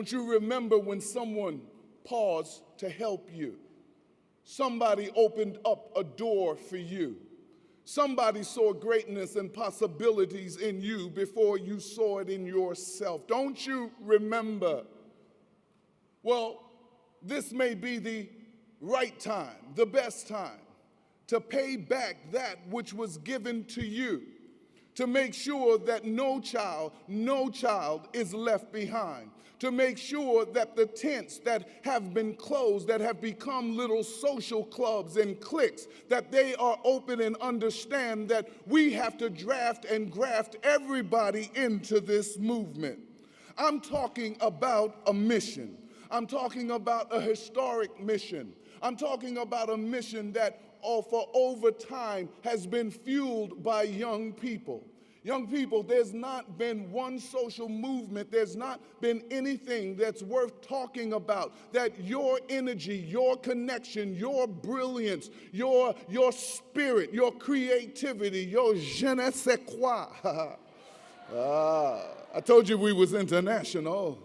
Don't you remember when someone paused to help you? Somebody opened up a door for you. Somebody saw greatness and possibilities in you before you saw it in yourself. Don't you remember? Well, this may be the right time, the best time, to pay back that which was given to you, to make sure that no child is left behind, to make sure that the tents that have been closed, that have become little social clubs and cliques, that they are open and understand that we have to draft and graft everybody into this movement. I'm talking about a mission. I'm talking about a historic mission. I'm talking about a mission that for over time has been fueled by young people. Young people, there's not been one social movement, there's not been anything that's worth talking about that your energy, your connection, your brilliance, your spirit, your creativity, your je ne sais quoi. I told you we was international.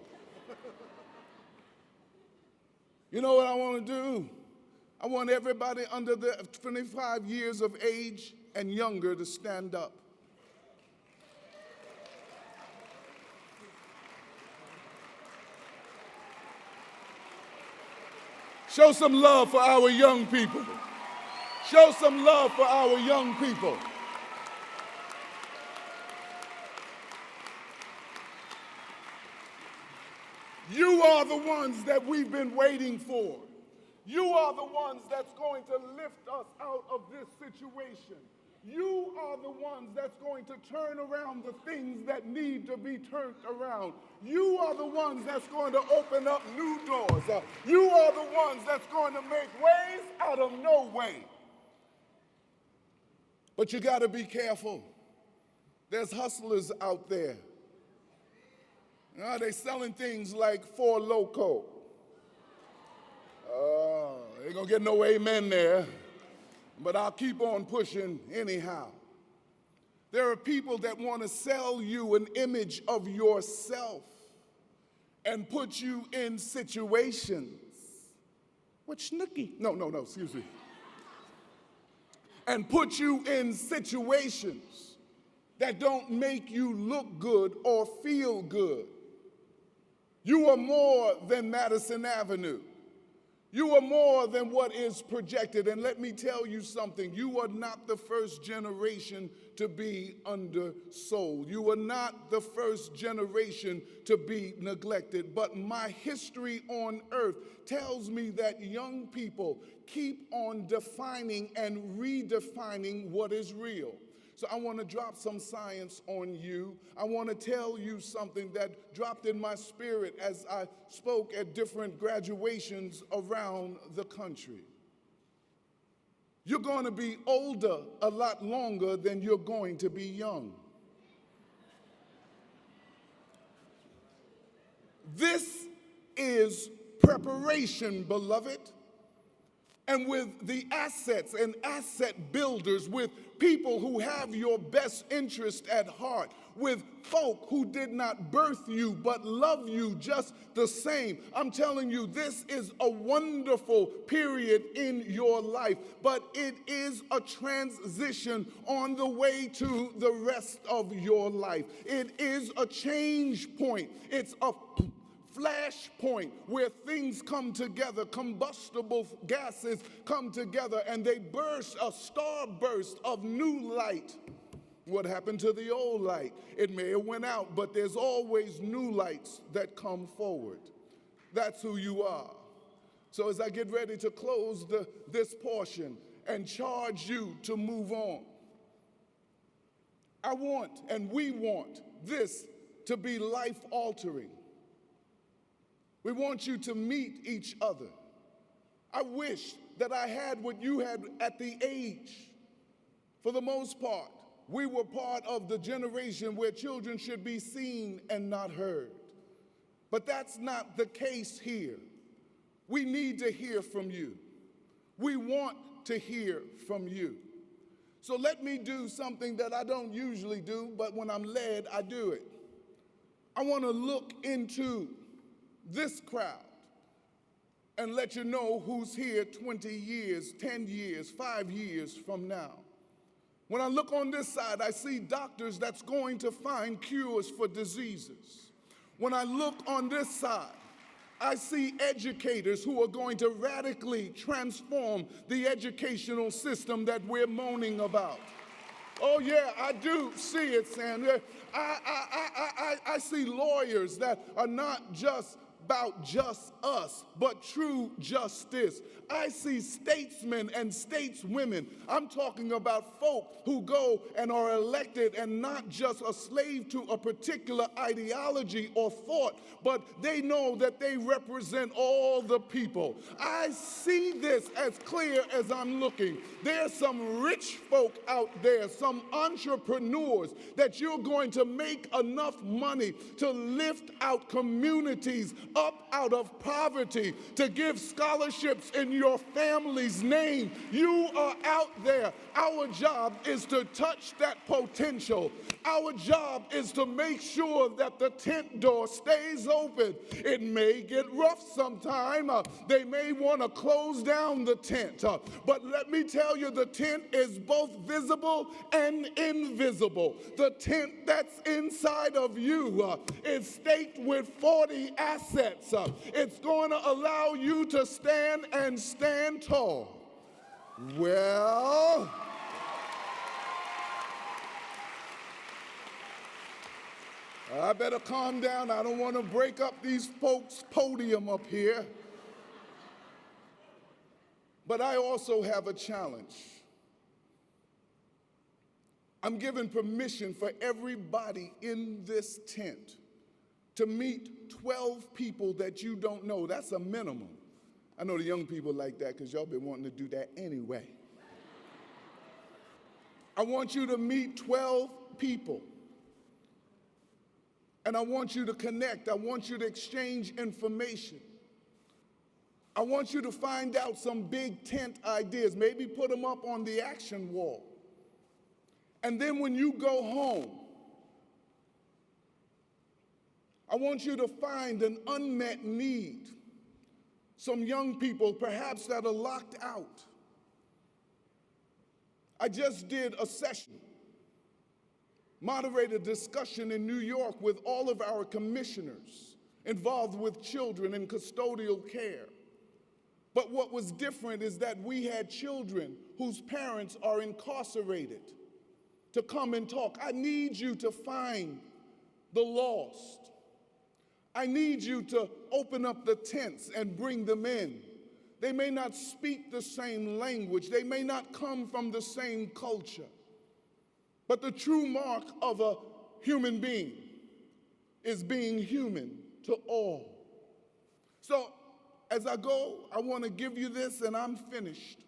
You know what I want to do? I want everybody under the 25 years of age and younger to stand up. Show some love for our young people. Show some love for our young people. You are the ones that we've been waiting for. You are the ones that's going to lift us out of this situation. You are the ones that's going to turn around the things that need to be turned around. You are the ones that's going to open up new doors. You are the ones that's going to make ways out of no way. But you got to be careful. There's hustlers out there. They're selling things like Four Loko. Ain't gonna get no amen there, but I'll keep on pushing anyhow. There are people that want to sell you an image of yourself and put you in situations. What snooky? No, excuse me. And put you in situations that don't make you look good or feel good. You are more than Madison Avenue. You are more than what is projected. And let me tell you something. You are not the first generation to be undersold. You are not the first generation to be neglected. But my history on earth tells me that young people keep on defining and redefining what is real. So I want to drop some science on you. I want to tell you something that dropped in my spirit as I spoke at different graduations around the country. You're going to be older a lot longer than you're going to be young. This is preparation, beloved. And with the assets and asset builders, with people who have your best interest at heart, with folk who did not birth you but love you just the same. I'm telling you, this is a wonderful period in your life, but it is a transition on the way to the rest of your life. It is a change point. It's a flashpoint where things come together, combustible gases come together, and they burst, a starburst of new light. What happened to the old light? It may have went out, but there's always new lights that come forward. That's who you are. So as I get ready to close this portion and charge you to move on, I want, and we want, this to be life-altering. We want you to meet each other. I wish that I had what you had at the age. For the most part, we were part of the generation where children should be seen and not heard. But that's not the case here. We need to hear from you. We want to hear from you. So let me do something that I don't usually do, but when I'm led, I do it. I want to look into this crowd and let you know who's here 20 years, 10 years, 5 years from now. When I look on this side, I see doctors that's going to find cures for diseases. When I look on this side, I see educators who are going to radically transform the educational system that we're moaning about. Oh yeah, I do see it, Sandra. I see lawyers that are not just about just us, but true justice. I see statesmen and stateswomen. I'm talking about folk who go and are elected and not just a slave to a particular ideology or thought, but they know that they represent all the people. I see this as clear as I'm looking. There's some rich folk out there, some entrepreneurs that you're going to make enough money to lift out communities up out of poverty, to give scholarships in your family's name. You are out there. Our job is to touch that potential. Our job is to make sure that the tent door stays open. It may get rough sometime. They may want to close down the tent. But let me tell you, the tent is both visible and invisible. The tent that's inside of you is staked with 40 assets. It's going to allow you to stand and stand tall. Well, I better calm down. I don't want to break up these folks' podium up here. But I also have a challenge. I'm giving permission for everybody in this tent to meet 12 people that you don't know. That's a minimum. I know the young people like that because y'all been wanting to do that anyway. I want you to meet 12 people. And I want you to connect. I want you to exchange information. I want you to find out some big tent ideas. Maybe put them up on the action wall. And then when you go home, I want you to find an unmet need. Some young people, perhaps, that are locked out. I just did a session, moderated discussion in New York with all of our commissioners involved with children in custodial care. But what was different is that we had children whose parents are incarcerated to come and talk. I need you to find the lost. I need you to open up the tents and bring them in. They may not speak the same language. They may not come from the same culture. But the true mark of a human being is being human to all. So as I go, I want to give you this, and I'm finished.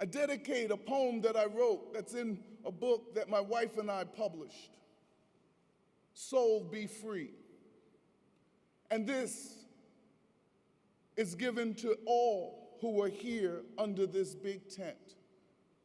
I dedicate a poem that I wrote that's in a book that my wife and I published, Soul Be Free. And this is given to all who are here under this big tent.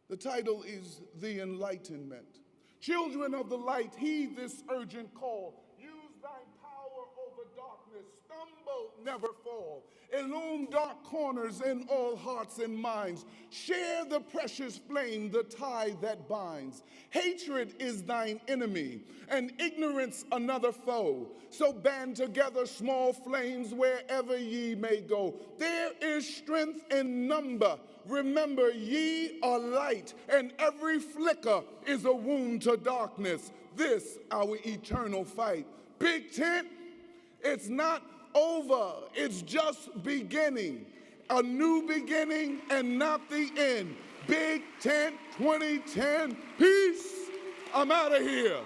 The title is The Enlightenment. Children of the light, heed this urgent call. Use thine power over darkness. Stumble, never fall. Illume dark corners in all hearts and minds. Share the precious flame, the tie that binds. Hatred is thine enemy, and ignorance another foe. So band together small flames wherever ye may go. There is strength in number. Remember, ye are light, and every flicker is a wound to darkness. This our eternal fight. Big Tent, it's not over. It's just beginning. A new beginning and not the end. Big Tent 2010. Peace. I'm out of here.